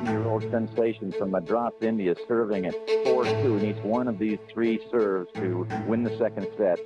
Year-old sensation from Madras, India, serving at 4-2. Needs one of these three serves to win the second set.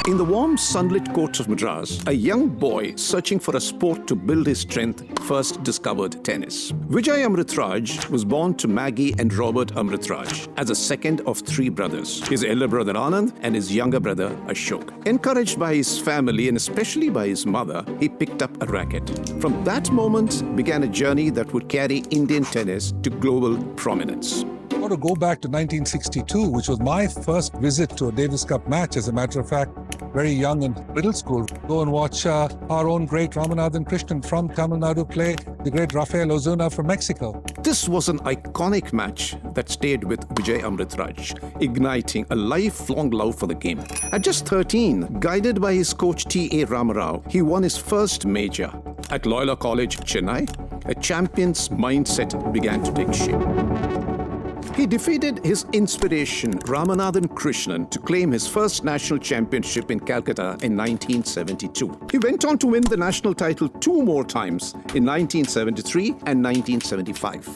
In the warm, sunlit courts of Madras, a young boy searching for a sport to build his strength first discovered tennis. Vijay Amritraj was born to Maggie and Robert Amritraj as the second of three brothers, his elder brother Anand and his younger brother Ashok. Encouraged by his family and especially by his mother, he picked up a racket. From that moment began a journey that would carry Indian tennis to global prominence. I want to go back to 1962, which was my first visit to a Davis Cup match, as a matter of fact, very young in middle school. Go and watch our own great Ramanathan Krishnan from Tamil Nadu play the great Rafael Ozuna from Mexico. This was an iconic match that stayed with Vijay Amritraj, igniting a lifelong love for the game. At just 13, guided by his coach T.A. Ramarao, he won his first major. At Loyola College, Chennai, a champion's mindset began to take shape. He defeated his inspiration, Ramanathan Krishnan, to claim his first national championship in Calcutta in 1972. He went on to win the national title two more times in 1973 and 1975.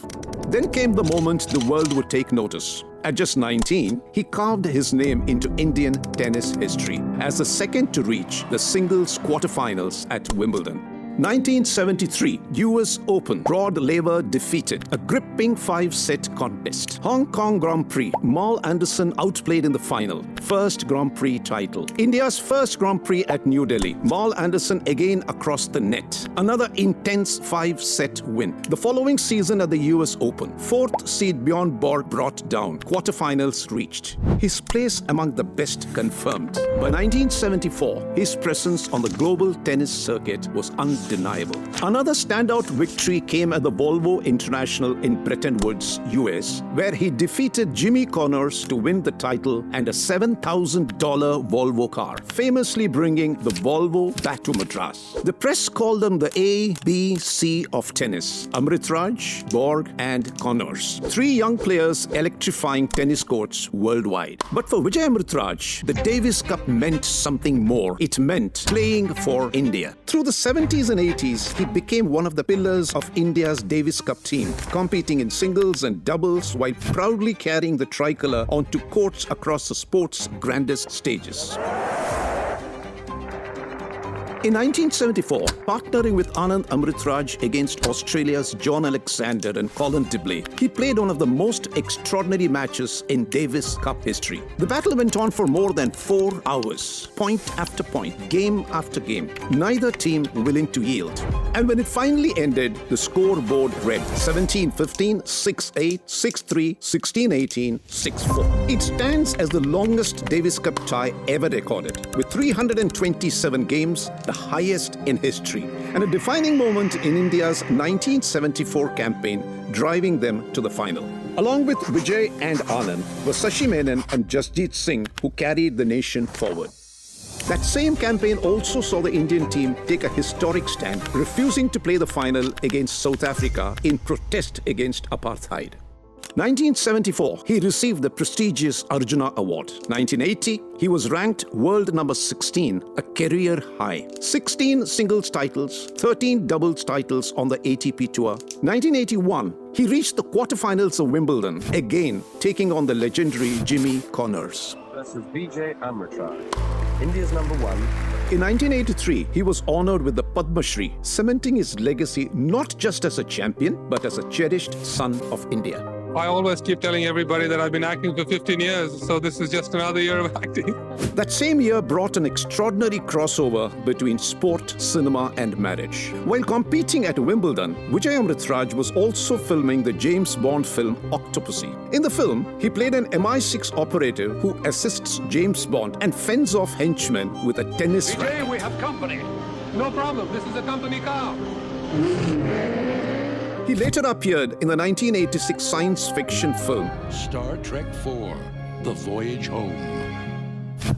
Then came the moment the world would take notice. At just 19, he carved his name into Indian tennis history as the second to reach the singles quarterfinals at Wimbledon. 1973 US Open, Rod Laver defeated, a gripping 5-set contest. Hong Kong Grand Prix, Mal Anderson outplayed in the final, first Grand Prix title. India's first Grand Prix at New Delhi, Mal Anderson again across the net, another intense 5-set win. The following season at the US Open, 4th seed Bjorn Borg brought down, quarterfinals reached. His place among the best confirmed. By 1974, his presence on the global tennis circuit was undeniable. Another standout victory came at the Volvo International in Bretton Woods, US, where he defeated Jimmy Connors to win the title and a $7,000 Volvo car, famously bringing the Volvo back to Madras. The press called them the A, B, C of tennis: Amritraj, Borg, and Connors. Three young players electrifying tennis courts worldwide. But for Vijay Amritraj, the Davis Cup meant something more. It meant playing for India. Through the 70s and 80s, he became one of the pillars of India's Davis Cup team, competing in singles and doubles while proudly carrying the tricolour onto courts across the sport's grandest stages. In 1974, partnering with Anand Amritraj against Australia's John Alexander and Colin Dibley, he played one of the most extraordinary matches in Davis Cup history. The battle went on for more than 4 hours, point after point, game after game, neither team willing to yield. And when it finally ended, the scoreboard read 17-15, 6-8, 6-3, 16-18, 6-4. It stands as the longest Davis Cup tie ever recorded, with 327 games, the highest in history, and a defining moment in India's 1974 campaign, driving them to the final. Along with Vijay and Anand were Sashi Menon and Jasjit Singh, who carried the nation forward. That same campaign also saw the Indian team take a historic stand, refusing to play the final against South Africa in protest against apartheid. 1974, he received the prestigious Arjuna Award. 1980, he was ranked world number 16, a career high. 16 singles titles, 13 doubles titles on the ATP Tour. 1981, he reached the quarterfinals of Wimbledon, again taking on the legendary Jimmy Connors. Versus Vijay Amritraj, India's number 1. In 1983, he was honored with the Padma Shri, cementing his legacy not just as a champion, but as a cherished son of India. I always keep telling everybody that I've been acting for 15 years, so this is just another year of acting. That same year brought an extraordinary crossover between sport, cinema, and marriage. While competing at Wimbledon, Vijay Amritraj was also filming the James Bond film Octopussy. In the film, he played an MI6 operative who assists James Bond and fends off henchmen with a tennis racket. Vijay, we have company. No problem, this is a company car. He later appeared in the 1986 science fiction film Star Trek IV: The Voyage Home.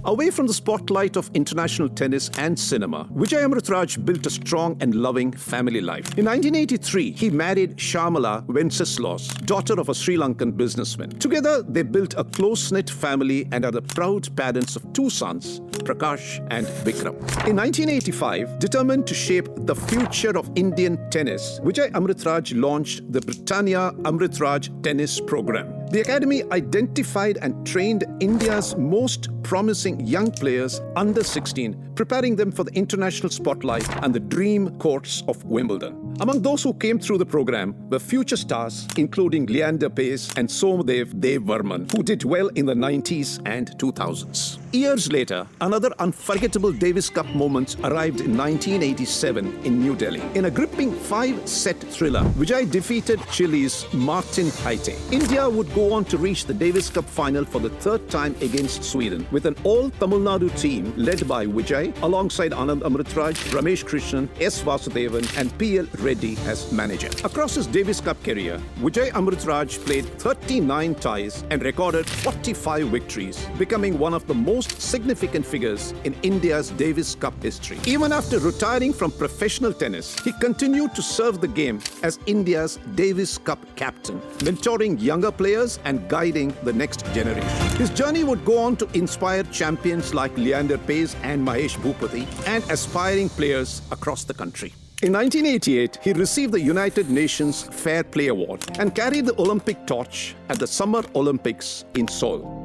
Away from the spotlight of international tennis and cinema, Vijay Amritraj built a strong and loving family life. In 1983, he married Shamala Wenceslaus, daughter of a Sri Lankan businessman. Together, they built a close-knit family and are the proud parents of two sons, Prakash and Vikram. In 1985, determined to shape the future of Indian tennis, Vijay Amritraj launched the Britannia Amritraj Tennis Program. The academy identified and trained India's most promising young players under 16, preparing them for the international spotlight and the dream courts of Wimbledon. Among those who came through the program were future stars, including Leander Paes and Somadev Devvarman, who did well in the 90s and 2000s. Years later, another unforgettable Davis Cup moment arrived in 1987 in New Delhi. In a gripping 5-set thriller, Vijay defeated Chile's Martin Hite. India would go on to reach the Davis Cup final for the third time against Sweden, with an all-Tamil Nadu team led by Vijay, alongside Anand Amritraj, Ramesh Krishnan, S. Vasudevan and P.L. Reddy as manager. Across his Davis Cup career, Vijay Amritraj played 39 ties and recorded 45 victories, becoming one of the most significant figures in India's Davis Cup history. Even after retiring from professional tennis, he continued to serve the game as India's Davis Cup captain, mentoring younger players and guiding the next generation. His journey would go on to inspire champions like Leander Paes and Mahesh Bhupati and aspiring players across the country. In 1988, he received the United Nations Fair Play Award and carried the Olympic torch at the Summer Olympics in Seoul.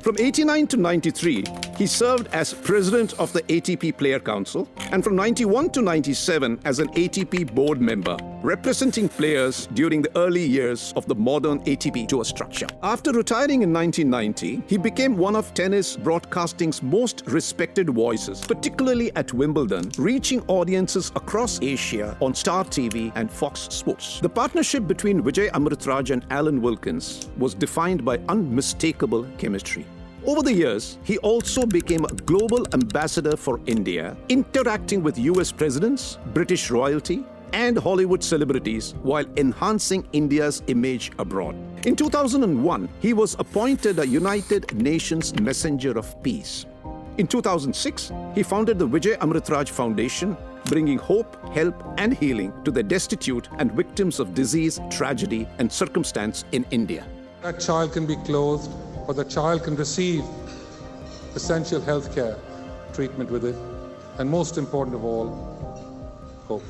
From 89 to 93, he served as president of the ATP Player Council, and from 91 to 97 as an ATP board member, representing players during the early years of the modern ATP tour structure. After retiring in 1990, he became one of tennis broadcasting's most respected voices, particularly at Wimbledon, reaching audiences across Asia on Star TV and Fox Sports. The partnership between Vijay Amritraj and Alan Wilkins was defined by unmistakable chemistry. Over the years, he also became a global ambassador for India, interacting with US presidents, British royalty, and Hollywood celebrities while enhancing India's image abroad. In 2001, he was appointed a United Nations Messenger of Peace. In 2006, he founded the Vijay Amritraj Foundation, bringing hope, help, and healing to the destitute and victims of disease, tragedy, and circumstance in India. That child can be clothed, or the child can receive essential health care treatment with it, and most important of all, hope.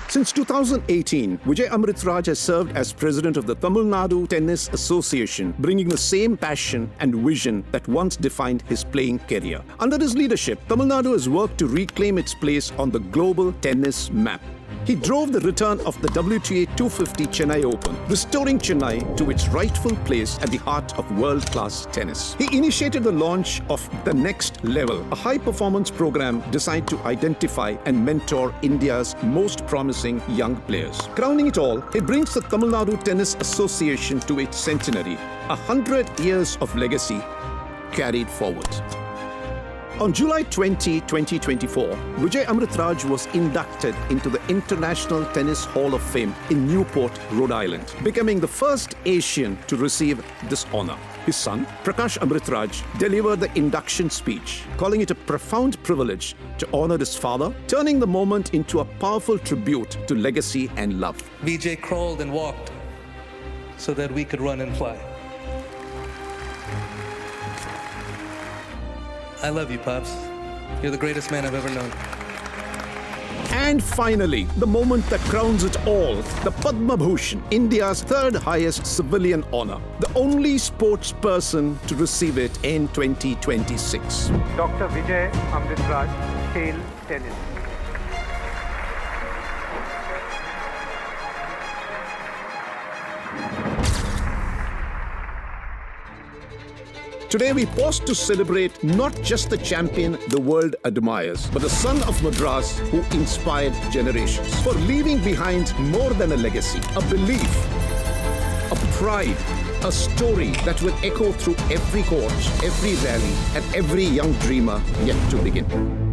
Since 2018, Vijay Amritraj has served as president of the Tamil Nadu Tennis Association, bringing the same passion and vision that once defined his playing career. Under his leadership, Tamil Nadu has worked to reclaim its place on the global tennis map. He drove the return of the WTA 250 Chennai Open, restoring Chennai to its rightful place at the heart of world-class tennis. He initiated the launch of The Next Level, a high-performance program designed to identify and mentor India's most promising young players. Crowning it all, it brings the Tamil Nadu Tennis Association to its centenary, 100 years of legacy carried forward. On July 20, 2024, Vijay Amritraj was inducted into the International Tennis Hall of Fame in Newport, Rhode Island, becoming the first Asian to receive this honor. His son, Prakash Amritraj, delivered the induction speech, calling it a profound privilege to honor his father, turning the moment into a powerful tribute to legacy and love. Vijay crawled and walked so that we could run and fly. I love you, Pops. You're the greatest man I've ever known. And finally, the moment that crowns it all, the Padma Bhushan, India's third highest civilian honor, the only sports person to receive it in 2026. Dr. Vijay Amritraj, Hail Tennis. Today we pause to celebrate not just the champion the world admires, but the son of Madras who inspired generations. For leaving behind more than a legacy, a belief, a pride, a story that will echo through every court, every rally, and every young dreamer yet to begin.